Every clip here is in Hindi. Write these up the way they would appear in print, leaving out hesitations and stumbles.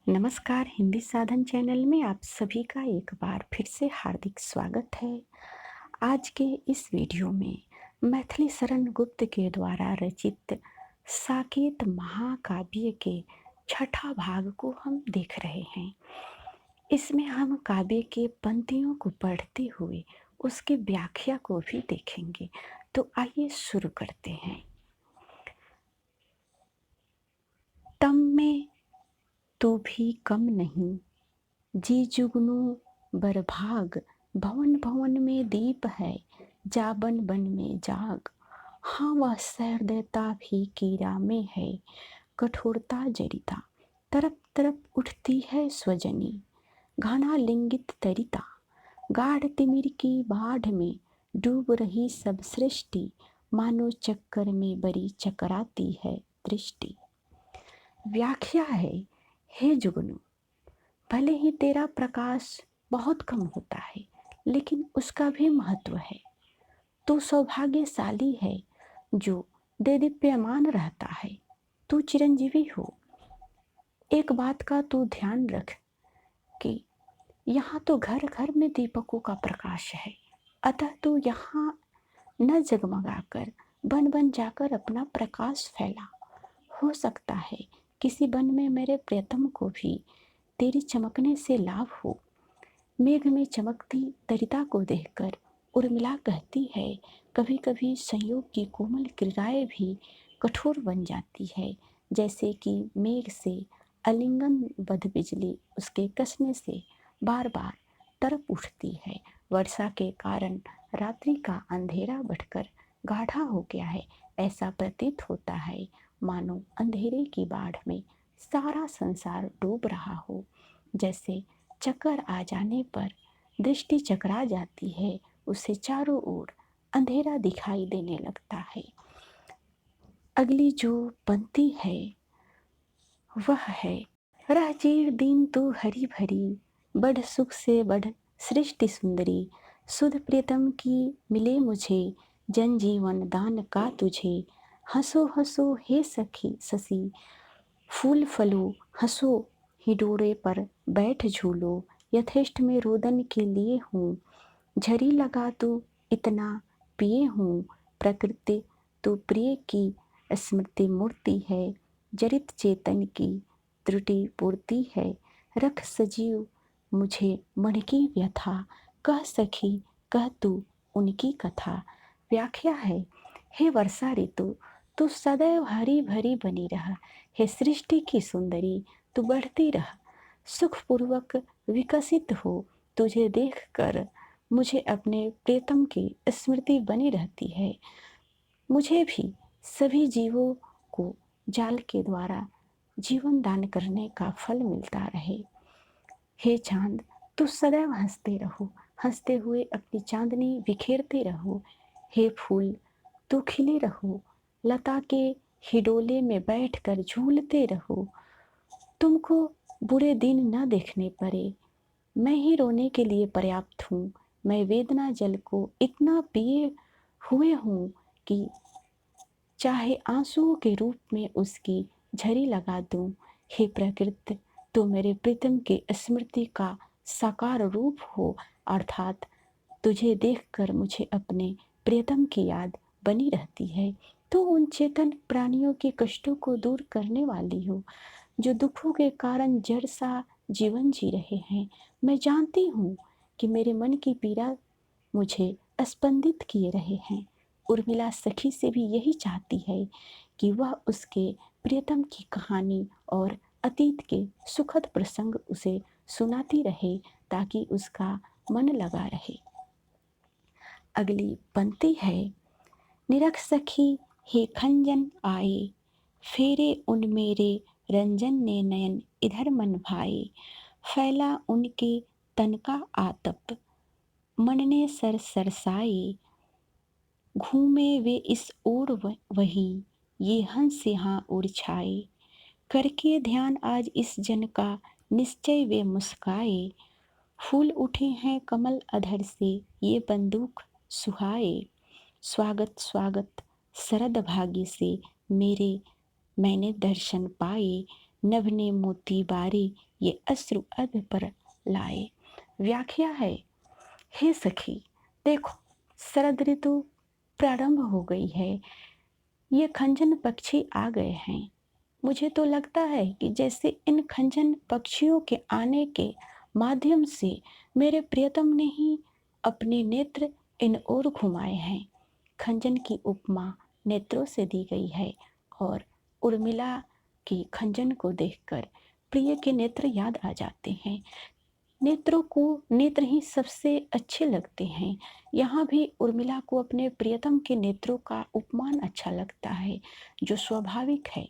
नमस्कार, हिंदी साधन चैनल में आप सभी का एक बार फिर से हार्दिक स्वागत है। आज के इस वीडियो में मैथिली शरण गुप्त के द्वारा रचित साकेत महाकाव्य के छठा भाग को हम देख रहे हैं। इसमें हम काव्य के पंक्तियों को पढ़ते हुए उसकी व्याख्या को भी देखेंगे। तो आइए शुरू करते हैं। तम में तू भी कम नहीं, जी जुगनू बरभाग, भवन भवन में दीप है, जा बन बन में जाग। हाँ वह सहृदयता भी कीड़ा में है, कठोरता जरिता, तरफ तरफ उठती है स्वजनी, घना लिंगित तरिता, गाढ़ तिमिर की बाढ़ में डूब रही सब सृष्टि, मानो चक्कर में बड़ी चकराती है दृष्टि। व्याख्या है, हे जुगनू, भले ही तेरा प्रकाश बहुत कम होता है, लेकिन उसका भी महत्व है। तू सौभाग्यशाली है जो देदीप्यमान रहता है। तू चिरंजीवी हो। एक बात का तू ध्यान रख कि यहाँ तो घर घर में दीपकों का प्रकाश है, अतः तू यहाँ न जगमगाकर बन बन जाकर अपना प्रकाश फैला। हो सकता है किसी वन में मेरे प्रियतम को भी तेरी चमकने से लाभ हो। मेघ में चमकती तरिता को देखकर उर्मिला कहती है, कभी कभी संयोग की कोमल क्रियाएं भी कठोर बन जाती है, जैसे कि मेघ से आलिंगन बद्ध बिजली उसके कसने से बार बार तड़प उठती है। वर्षा के कारण रात्रि का अंधेरा बढ़कर गाढ़ा हो गया है। ऐसा प्रतीत होता है मानो अंधेरे की बाढ़ में सारा संसार डूब रहा हो। जैसे चक्कर आ जाने पर दृष्टि चकरा जाती है, उसे चारों ओर अंधेरा दिखाई देने लगता है। अगली जो पंक्ति है वह है, रह जीर दिन तू हरी भरी, बढ़ सुख से बढ़ सृष्टि सुंदरी, सुध प्रियतम की मिले मुझे, जन जीवन दान का तुझे। हंसो हंसो हे सखी ससी, फूल फलो हंसो हिडोरे पर बैठ झूलो, यथेष्ट में रोदन के लिए हूँ, झरी लगा तू इतना पिए हूँ। प्रकृति तो प्रिय की स्मृति मूर्ति है, जरित चेतन की त्रुटि पूर्ति है। रख सजीव मुझे मन की व्यथा, कह सखी कह तू उनकी कथा। व्याख्या है, हे वर्षा ऋतु, तू सदैव हरी भरी बनी रह। हे सृष्टि की सुंदरी, तू बढ़ती रह, सुखपूर्वक विकसित हो। तुझे देखकर मुझे अपने प्रियतम की स्मृति बनी रहती है। मुझे भी सभी जीवों को जाल के द्वारा जीवन दान करने का फल मिलता रहे। हे चांद, तू सदैव हंसते रहो, हंसते हुए अपनी चांदनी बिखेरते रहो। हे फूल, तू खिले रहो, लता के हिडोले में बैठकर झूलते रहो। तुमको बुरे दिन न देखने पड़े, मैं ही रोने के लिए पर्याप्त हूँ। मैं वेदना जल को इतना पिए हुए हूँ कि चाहे आंसुओं के रूप में उसकी झरी लगा दूं। हे प्रकृति, तो मेरे प्रीतम की स्मृति का साकार रूप हो, अर्थात तुझे देखकर मुझे अपने प्रियतम की याद बनी रहती है। तो उन चेतन प्राणियों के कष्टों को दूर करने वाली हो, जो दुखों के कारण जड़ सा जीवन जी रहे हैं। मैं जानती हूँ कि मेरे मन की पीड़ा मुझे स्पंदित किए रहे हैं। उर्मिला सखी से भी यही चाहती है कि वह उसके प्रियतम की कहानी और अतीत के सुखद प्रसंग उसे सुनाती रहे, ताकि उसका मन लगा रहे। अगली पंक्ति है, निरख सखी हे खंजन आए, फेरे उन मेरे रंजन ने नयन इधर मन भाए। फैला उनके तन का आतप, मन ने सर सरसाए। घूमे वे इस ओर वहीं, ये हंस यहाँ उड़ छाए। करके ध्यान आज इस जन का, निश्चय वे मुस्काए। फूल उठे हैं कमल अधर से, ये बंदूक सुहाए। स्वागत स्वागत शरद भाग्य से मेरे, मैंने दर्शन पाए। नभ ने मोती बारे ये अश्रु अध पर लाए। व्याख्या है, हे सखी, देखो शरद ऋतु प्रारंभ हो गई है, ये खंजन पक्षी आ गए हैं। मुझे तो लगता है कि जैसे इन खंजन पक्षियों के आने के माध्यम से मेरे प्रियतम ने ही अपने नेत्र इन ओर घुमाए हैं। खंजन की उपमा नेत्रों से दी गई है और उर्मिला की खंजन को देखकर प्रिय के नेत्र याद आ जाते हैं। नेत्रों को नेत्र ही सबसे अच्छे लगते हैं। यहाँ भी उर्मिला को अपने प्रियतम के नेत्रों का उपमान अच्छा लगता है, जो स्वाभाविक है।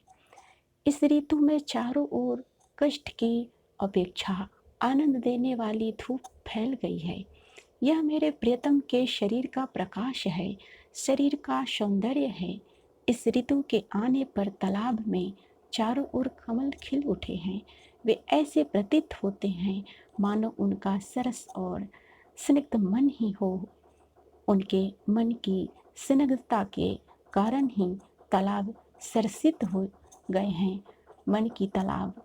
इस ऋतु में चारों ओर कष्ट की अपेक्षा आनंद देने वाली धूप फैल गई है। यह मेरे प्रियतम के शरीर का प्रकाश है, शरीर का सौंदर्य है। इस ऋतु के आने पर तालाब में चारों ओर कमल खिल उठे हैं। वे ऐसे प्रतीत होते हैं मानो उनका सरस और स्निग्ध मन ही हो। उनके मन की स्निग्धता के कारण ही तालाब सरसित हो गए हैं। मन की तालाब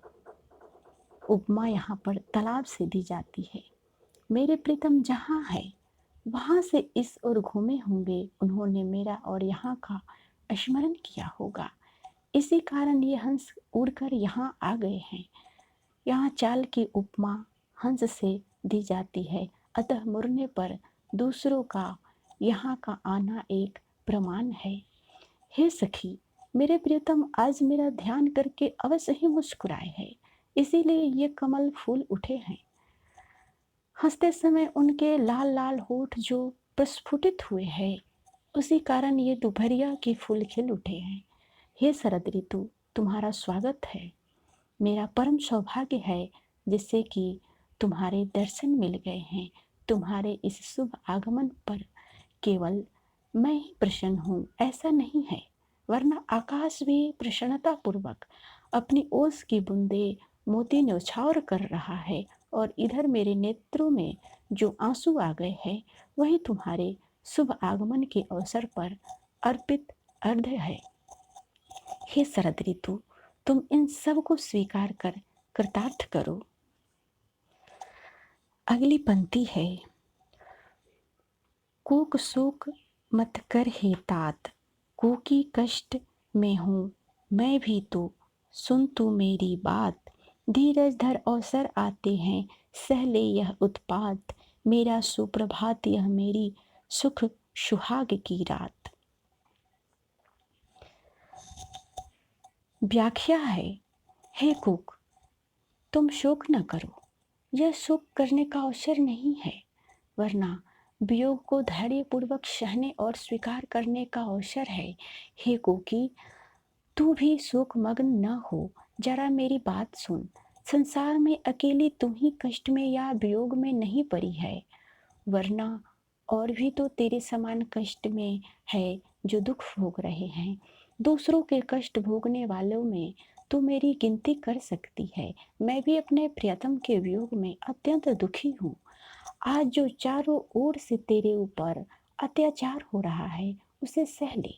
उपमा यहाँ पर तालाब से दी जाती है। मेरे प्रीतम जहाँ है वहाँ से इस ओर घूमे होंगे, उन्होंने मेरा और यहाँ का स्मरण किया होगा। इसी कारण ये हंस उड़कर यहाँ आ गए हैं। यहाँ चाल की उपमा हंस से दी जाती है, अतः मुड़ने पर दूसरों का यहाँ का आना एक प्रमाण है। हे सखी, मेरे प्रियतम आज मेरा ध्यान करके अवश्य ही मुस्कुराए हैं, इसीलिए ये कमल फूल उठे हैं। हंसते समय उनके लाल लाल होठ जो प्रस्फुटित हुए हैं, उसी कारण ये दुपहरिया के फूल खिल उठे हैं। हे शरद ऋतु, तुम्हारा स्वागत है। मेरा परम सौभाग्य है जिससे कि तुम्हारे दर्शन मिल गए हैं। तुम्हारे इस शुभ आगमन पर केवल मैं ही प्रसन्न हूँ ऐसा नहीं है, वरना आकाश भी प्रसन्नता पूर्वक अपनी ओस की बूंदे मोती न्यौछावर कर रहा है, और इधर मेरे नेत्रों में जो आंसू आ गए हैं वही तुम्हारे शुभ आगमन के अवसर पर अर्पित अर्घ्य है। हे शरद ऋतु, तुम इन सब को स्वीकार कर कृतार्थ करो। अगली पंक्ति है, कोक शोक मत कर हे तात, कोकी कष्ट में हूँ मैं भी तो, सुन तू मेरी बात। धीरज धर अवसर आते हैं, सह ले यह उत्पात। मेरा सुप्रभात यह मेरी सुख सुहाग की रात। व्याख्या है, हे कुक, तुम शोक न करो, यह शोक करने का अवसर नहीं है, वरना वियोग को धैर्यपूर्वक सहने और स्वीकार करने का अवसर है। हे कुकी, तू भी शोकमग्न न हो, जरा मेरी बात सुन। संसार में अकेली तुम ही कष्ट में या वियोग में नहीं पड़ी है, वरना और भी तो तेरे समान कष्ट में है जो दुख भोग रहे हैं। दूसरों के कष्ट भोगने वालों में तू मेरी गिनती कर सकती है। मैं भी अपने प्रियतम के वियोग में अत्यंत दुखी हूँ। आज जो चारों ओर से तेरे ऊपर अत्याचार हो रहा है उसे सह ले,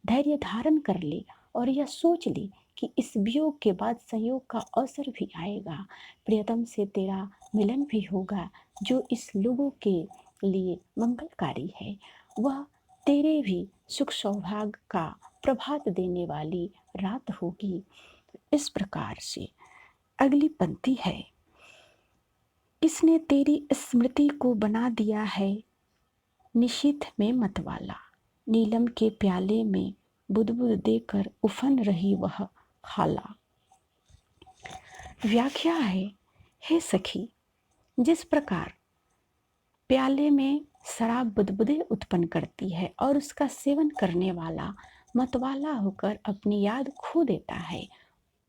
धैर्य धारण कर ले और यह सोच ले कि इस वियोग के बाद संयोग का अवसर भी आएगा। प्रियतम से तेरा मिलन भी होगा, जो इस लोगों के लिए मंगलकारी है। वह तेरे भी सुख सौभाग्य का प्रभात देने वाली रात होगी। इस प्रकार से अगली पंक्ति है, किसने तेरी स्मृति को बना दिया है निशीथ में मतवाला। नीलम के प्याले में बुदबुद देकर उफन रही वह खाला। व्याख्या है, हे सखी, जिस प्रकार प्याले में शराब बुदबुदे उत्पन्न करती है और उसका सेवन करने वाला मतवाला होकर अपनी याद खो देता है,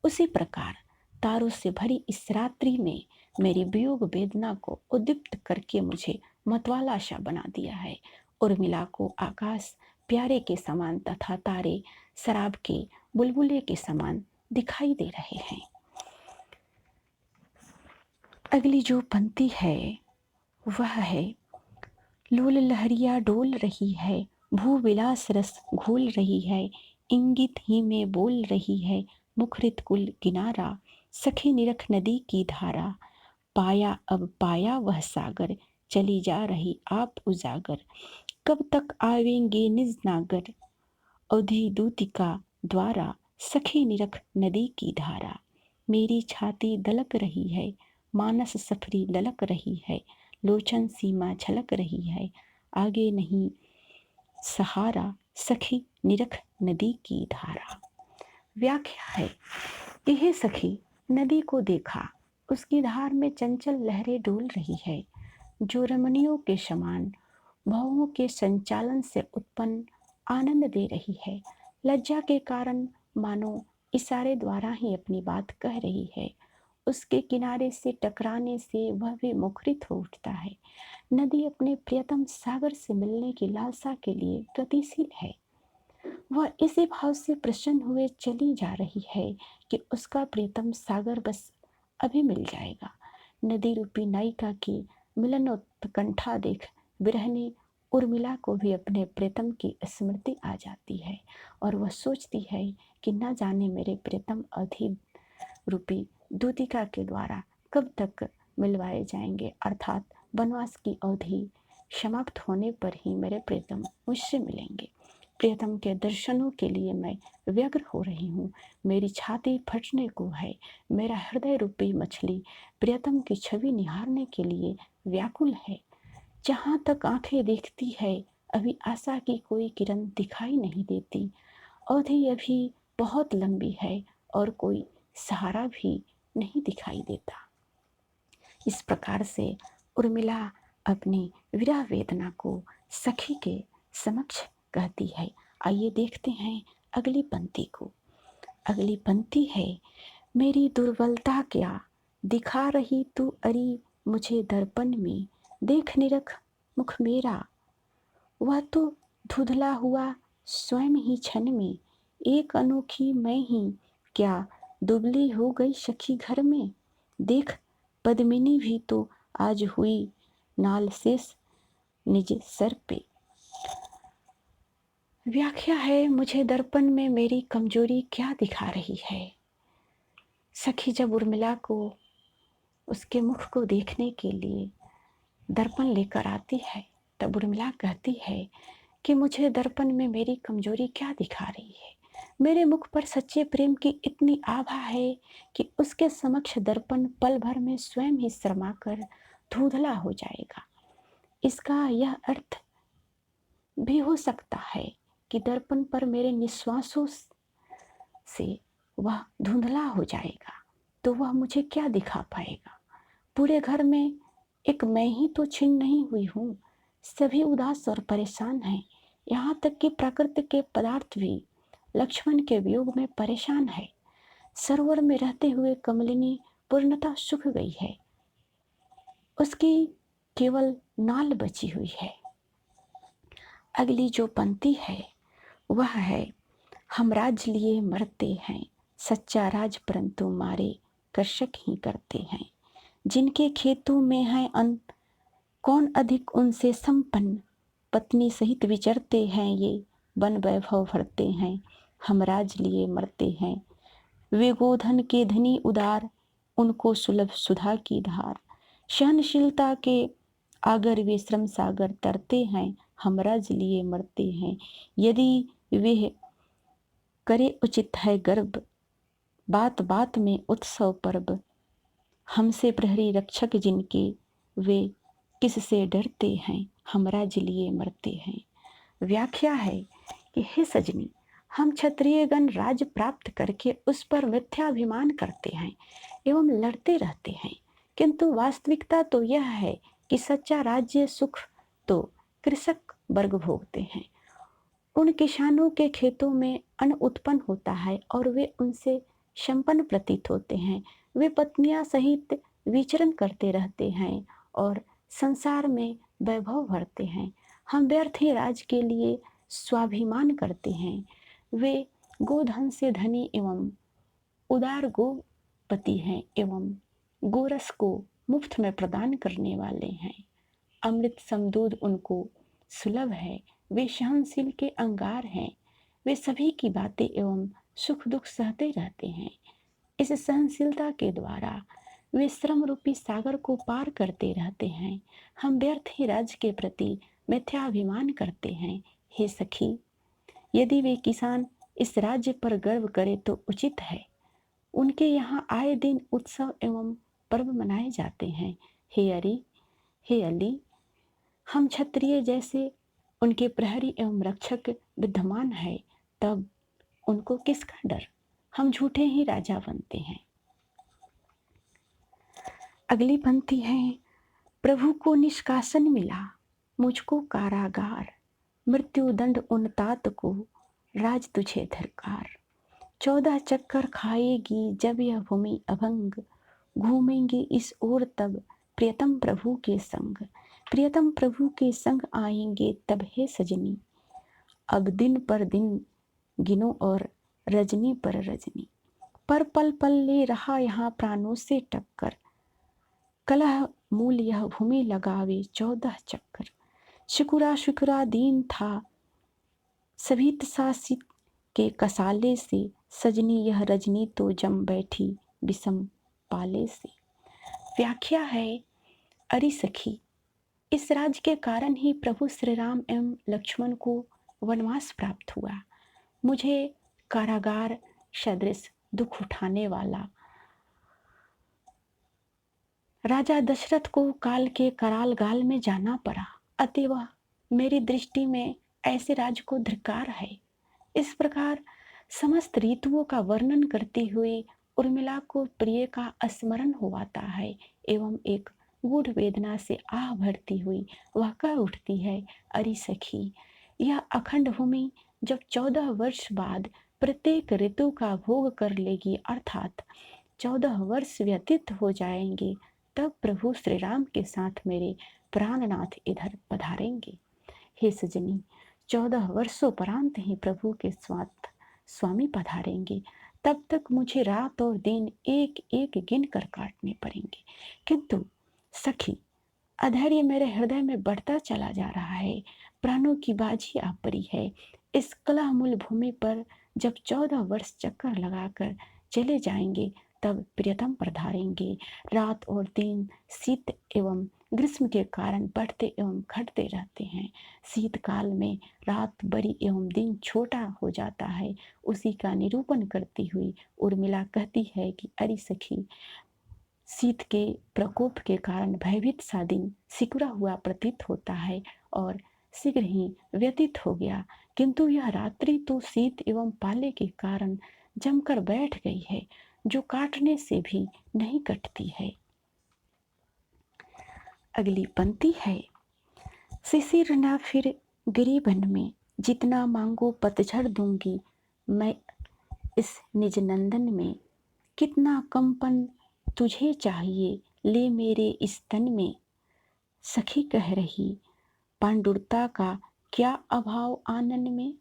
उसी प्रकार तारों से भरी इस रात्रि में मेरी वियोग वेदना को उद्दीप्त करके मुझे मतवाला सा बना दिया है। उर्मिला को आकाश प्यारे के समान तथा तारे शराब के बुलबुले के समान दिखाई दे रहे हैं। अगली जो पंक्ति है वह है, लोल लहरिया डोल रही है, भू विलास रस घोल रही है, इंगित ही में बोल रही है, मुखरित कुल किनारा। सखी निरख नदी की धारा, पाया अब पाया वह सागर, चली जा रही आप उजागर, कब तक आवेंगे निज नागर, अवधि दूतिका द्वारा, सखी निरख नदी की धारा। मेरी छाती दलक रही है, मानस सफरी ललक रही है, लोचन सीमा झलक रही है, आगे नहीं सहारा, सखी निरख नदी की धारा। व्याख्या है कि हे सखी, नदी को देखा, उसकी धार में चंचल लहरें डोल रही है, जो रमणियों के समान भावों के संचालन से उत्पन्न आनंद दे रही है। लज्जा के कारण मानो इशारे द्वारा ही अपनी बात कह रही है। उसके किनारे से टकराने से वह भी मुखरित हो उठता है। नदी अपने प्रियतम सागर से मिलने की लालसा के लिए गतिशील है। वह इसी भाव से प्रसन्न हुए चली जा रही है कि उसका प्रियतम सागर बस अभी मिल जाएगा। नदी रूपी नायिका की मिलन उत्कंठा देख विरहनी उर्मिला को भी अपने प्रियतम की स्मृति आ जाती है और वह सोचती है कि न जाने मेरे प्रियतम अवधि रूपी दूतिका के द्वारा कब तक मिलवाए जाएंगे, अर्थात वनवास की अवधि समाप्त होने पर ही मेरे प्रियतम मुझसे मिलेंगे। प्रियतम के दर्शनों के लिए मैं व्यग्र हो रही हूँ। मेरी छाती फटने को है। मेरा हृदय रूपी मछली प्रियतम की छवि निहारने के लिए व्याकुल है। जहाँ तक आंखें देखती है, अभी आशा की कोई किरण दिखाई नहीं देती। अवधि अभी बहुत लंबी है और कोई सहारा भी नहीं दिखाई देता। इस प्रकार से उर्मिला अपनी विरह वेदना को सखी के समक्ष कहती है। आइए देखते हैं अगली पंक्ति को। अगली पंक्ति है, मेरी दुर्बलता क्या दिखा रही तू अरी मुझे दर्पण में, देख निरख मुख मेरा, वह तो धुंधला हुआ स्वयं ही क्षण में, एक अनोखी मैं ही क्या दुबली हो गई सखी घर में, देख पद्मिनी भी तो आज हुई नाल शेष निज सर पे। व्याख्या है, मुझे दर्पण में मेरी कमजोरी क्या दिखा रही है। सखी जब उर्मिला को उसके मुख को देखने के लिए दर्पण लेकर आती है, तब उर्मिला कहती है कि मुझे दर्पण में मेरी कमजोरी क्या दिखा रही है। मेरे मुख पर सच्चे प्रेम की इतनी आभा है कि उसके समक्ष दर्पण पल भर में स्वयं ही शर्माकर धुंधला हो जाएगा। इसका यह अर्थ भी हो सकता है कि दर्पण पर मेरे निश्वासों से वह धुंधला हो जाएगा, तो वह मुझे क्या दिखा पाएगा। पूरे घर में एक मैं ही तो छिन्न नहीं हुई हूँ। सभी उदास और परेशान हैं। यहाँ तक कि प्रकृति के पदार्थ भी लक्ष्मण के वियोग में परेशान है। सरोवर में रहते हुए कमलिनी पूर्णतः सूख गई है। उसकी केवल नाल बची हुई है। अगली जो पंक्ति है वह है, हम राज लिए मरते हैं, सच्चा राज परंतु मारे कृषक ही करते हैं। जिनके खेतों में है अन्न, कौन अधिक उनसे संपन्न, पत्नी सहित विचरते हैं ये, वन वैभव भरते हैं, हम राज लिए मरते हैं। वे गोधन के धनी उदार, उनको सुलभ सुधा की धार, सहनशीलता के आगर वे श्रम सागर तरते हैं, हम राज लिए मरते हैं। यदि वे करे उचित है गर्भ, बात बात में उत्सव पर्व, हमसे प्रहरी रक्षक जिनके, वे किससे डरते हैं, हम राज लिए मरते हैं। व्याख्या है कि हे सजनी, हम क्षत्रियगण राज प्राप्त करके उस पर मिथ्याभिमान करते हैं एवं लड़ते रहते हैं, किंतु वास्तविकता तो यह है कि सच्चा राज्य सुख तो कृषक वर्ग भोगते हैं। उन किसानों के खेतों में अन्न उत्पन्न होता है और वे उनसे संपन्न प्रतीत होते हैं। वे पत्नियां सहित विचरण करते रहते हैं और संसार में वैभव भरते हैं। हम व्यर्थ ही राज के लिए स्वाभिमान करते हैं। वे गोधन से धनी एवं उदार गोपति हैं एवं गोरस को मुफ्त में प्रदान करने वाले हैं। अमृत समदूध उनको सुलभ है। वे सहनशील के अंगार हैं। वे सभी की बातें एवं सुख दुख सहते रहते हैं। इस सहनशीलता के द्वारा वे श्रम रूपी सागर को पार करते रहते हैं। हम व्यर्थ ही राज्य के प्रति मिथ्याभिमान करते हैं। हे सखी, यदि वे किसान इस राज्य पर गर्व करें तो उचित है। उनके यहाँ आए दिन उत्सव एवं पर्व मनाए जाते हैं। हे अली, हम क्षत्रिय जैसे उनके प्रहरी एवं रक्षक विद्यमान है, तब उनको किसका डर? हम झूठे ही राजा बनते हैं। अगली पंक्ति है, प्रभु को निष्कासन मिला, मुझको कारागार, मृत्युदंड उन तात को, राज तुझे धरकार। 14 चक्कर खाएगी जब यह भूमि अभंग, घूमेंगे इस ओर तब प्रियतम प्रभु के संग। प्रियतम प्रभु के संग आएंगे तब हे सजनी, अब दिन पर दिन गिनो और रजनी पर रजनी। पर पल पल ले रहा यहाँ प्राणों से टक्कर, कलह मूल यह भूमि लगावे 14 चक्कर। शुकुरा शुकुरा दीन था सभी शासित के कसाले से, सजनी यह रजनी तो जम बैठी विषम पाले से। व्याख्या है, अरि सखी, इस राज्य के कारण ही प्रभु श्री राम एवं लक्ष्मण को वनवास प्राप्त हुआ। मुझे कारागार सदृश दुख उठाने वाला राजा दशरथ को काल के कराल गाल में जाना पड़ा, अतएव मेरी दृष्टि में ऐसे राज को धिक्कार है। इस प्रकार समस्त ऋतुओं का वर्णन करती हुई उर्मिला को प्रिय का स्मरण होता है एवं एक गूढ़ वेदना से आह भरती हुई वह कह उठती है, अरे सखी, यह अखंड भूमि जब 14 वर्ष बाद प्रत्येक ऋतु का भोग कर लेगी, अर्थात 14 वर्ष व्यतीत हो जाएंगे, तब प्रभु श्री राम के साथ मेरे प्राणनाथ इधर पधारेंगे। हे सजनी, 14 वर्षों परांत ही प्रभु के साथ स्वामी पधारेंगे। तब तक मुझे रात और दिन एक एक गिन कर काटने पड़ेंगे। किंतु सखी, अधैर्य मेरे हृदय में बढ़ता चला जा रहा है। प्राणों की बाजी आ पड़ी है। इस कलहमूल भूमि पर जब 14 वर्ष चक्कर लगाकर चले जाएंगे, तब प्रियतम पधारेंगे। रात और दिन शीत एवं ग्रीष्म के कारण बढ़ते एवं घटते रहते हैं। शीतकाल में रात बड़ी एवं दिन छोटा हो जाता है। उसी का निरूपण करती हुई उर्मिला कहती है कि अरे सखी, शीत के प्रकोप के कारण भयभीत सा दिन सिकुड़ा हुआ प्रतीत होता है और शीघ्र ही व्यतीत हो गया, किंतु यह रात्रि तो शीत एवं पाले के कारण जमकर बैठ गई है, जो काटने से भी नहीं कटती है। अगली पंक्ति है, शिशिर ना फिर गिरी बन में, जितना मांगो पतझड़ दूंगी मैं इस निज नंदन में। कितना कंपन तुझे चाहिए ले मेरे इस तन में, सखी कह रही पांडुरता का क्या अभाव आनन में।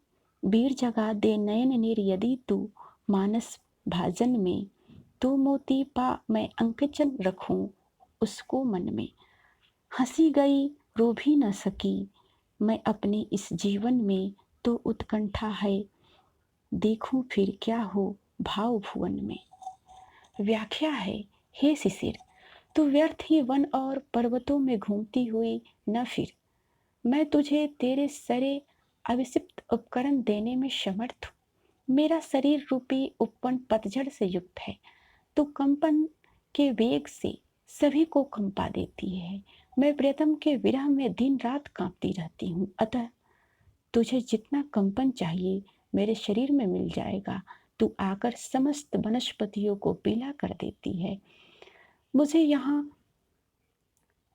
वीर जगा दे नयन नीर यदि तू मानस भाजन में, तो मोती पा मैं अंकचन रखूं उसको मन में। हंसी गई रो भी न सकी मैं अपने इस जीवन में, तो उत्कंठा है देखूं फिर क्या हो भाव भुवन में। व्याख्या है, हे शिशिर, तू व्यर्थ ही वन और पर्वतों में घूमती हुई न फिर। मैं तुझे तेरे सरे अविक्षिप्त उपकरण देने में समर्थ हूँ। मेरा शरीर रूपी उपवन पतझड़ से युक्त है, तो कंपन के वेग से सभी को कंपा देती है। मैं प्रियतम के विरह में दिन रात कांपती रहती हूँ, अतः तुझे जितना कंपन चाहिए मेरे शरीर में मिल जाएगा। तू आकर समस्त वनस्पतियों को पीला कर देती है, मुझे यहाँ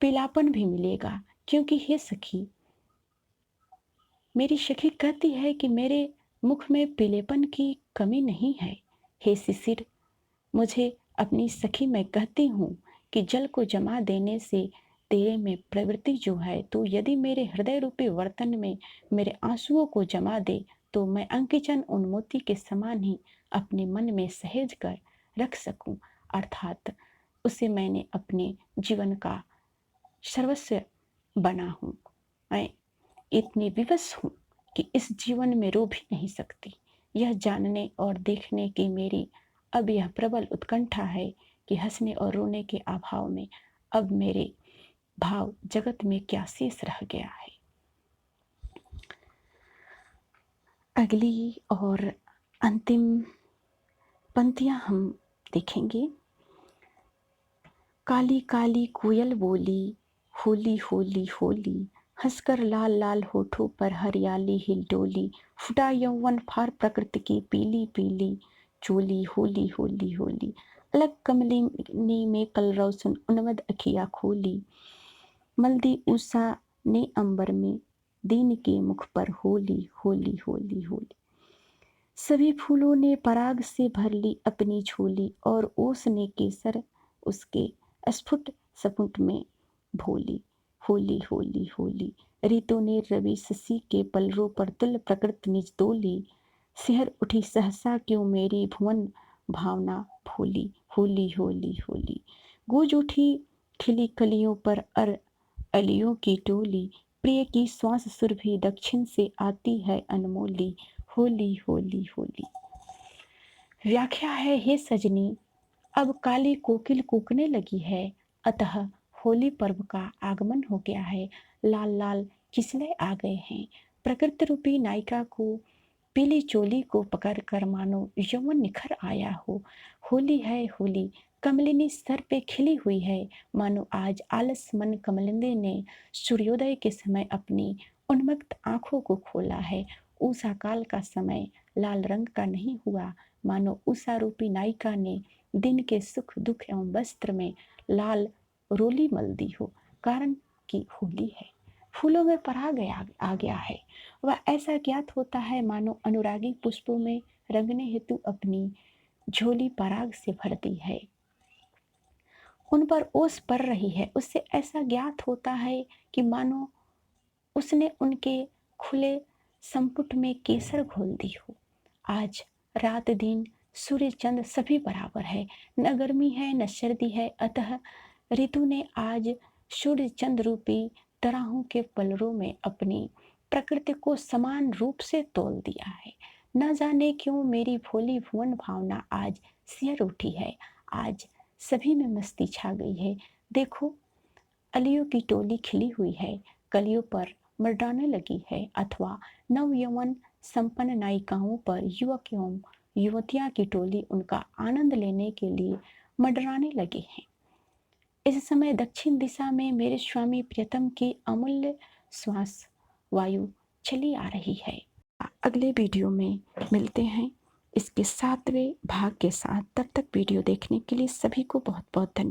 पीलापन भी मिलेगा, क्योंकि हे सखी, मेरी सखी कहती है कि मेरे मुख में पीलेपन की कमी नहीं है। हे शिशिर, मुझे अपनी सखी मैं कहती हूँ कि जल को जमा देने से तेरे में प्रवृत्ति जो है, तो यदि मेरे हृदय रूपी वर्तन में मेरे आंसुओं को जमा दे, तो मैं अंकिचन उन मोती के समान ही अपने मन में सहेज कर रख सकूं, अर्थात उसे मैंने अपने जीवन का सर्वस्व बना हूँ। मैं इतनी विवश हूँ कि इस जीवन में रो भी नहीं सकती। यह जानने और देखने की मेरी अब यह प्रबल उत्कंठा है कि हंसने और रोने के अभाव में अब मेरे भाव जगत में क्या शेष रह गया है। अगली और अंतिम पंक्तियां हम देखेंगे। काली काली कोयल बोली, होली होली होली, हंसकर लाल लाल होठों पर हरियाली हिलडोली, फुटा यौवन फार प्रकृति की पीली पीली चोली, होली होली होली, अलग कमलिनी में कलरव सुन उन्मद अखिया खोली, मलदी उषा ने अंबर में दिन के मुख पर होली होली होली होली, सभी फूलों ने पराग से भर ली अपनी झोली, और ओस ने केसर उसके स्फुट सपुट में भोली, होली होली होली, ऋतु ने रवि शशि के पलरों पर तुल प्रकृति निज तोली, सिहर उठी सहसा क्यों मेरी भुवन भावना भोली, होली होली होली, गूंज उठी खिली कलियों पर अलियों की टोली, प्रिय की श्वास सुरभि दक्षिण से आती है अनमोली, होली होली होली। व्याख्या है, हे सजनी, अब काली कोकिल कूकने लगी है, अतः होली पर्व का आगमन हो गया है। लाल लाल किसले आ गए हैं, प्रकृति रूपी नायिका को पीली चोली को पकड़कर मानो यौवन निखर आया हो। होली है होली, कमलिनी सर पे खिली हुई है, मानो आज आलस मन कमलिनी ने सूर्योदय के समय अपनी उन्मत्त आंखों को खोला है। उषा काल का समय लाल रंग का नहीं हुआ, मानो उषा रूपी नायिका ने दिन के सुख दुख एवं वस्त्र में लाल रोली मल दी हो, कारण कि होली है। फूलों में पराग आ गया है, वह ऐसा ज्ञात होता है मानो अनुरागी पुष्पों में रंगने हेतु अपनी झोली पराग से भरती है, उन पर ओस पड़ रही है। उससे ऐसा ज्ञात होता है कि मानो उसने उनके खुले संपुट में केसर घोल दी हो। आज रात दिन सूर्य चंद्र सभी बराबर है, न गर्मी है न सर्दी है, अतः ऋतु ने आज सूर्य चंद्र रूपी तराहों के पलरों में अपनी प्रकृति को समान रूप से तोल दिया है। न जाने क्यों मेरी भोली भुवन भावना आज सिहर उठी है, आज सभी में मस्ती छा गई है। देखो, अलियों की टोली खिली हुई है, कलियों पर मर्दाने लगी है, अथवा नव यौवन संपन्न नायिकाओं पर युवक एवं युवतियां की टोली उनका आनंद लेने के लिए मंडराने लगे हैं। इस समय दक्षिण दिशा में मेरे स्वामी प्रियतम की अमूल्य श्वास वायु चली आ रही है। अगले वीडियो में मिलते हैं इसके 7वें भाग के साथ। तब तक वीडियो देखने के लिए सभी को बहुत बहुत धन्यवाद।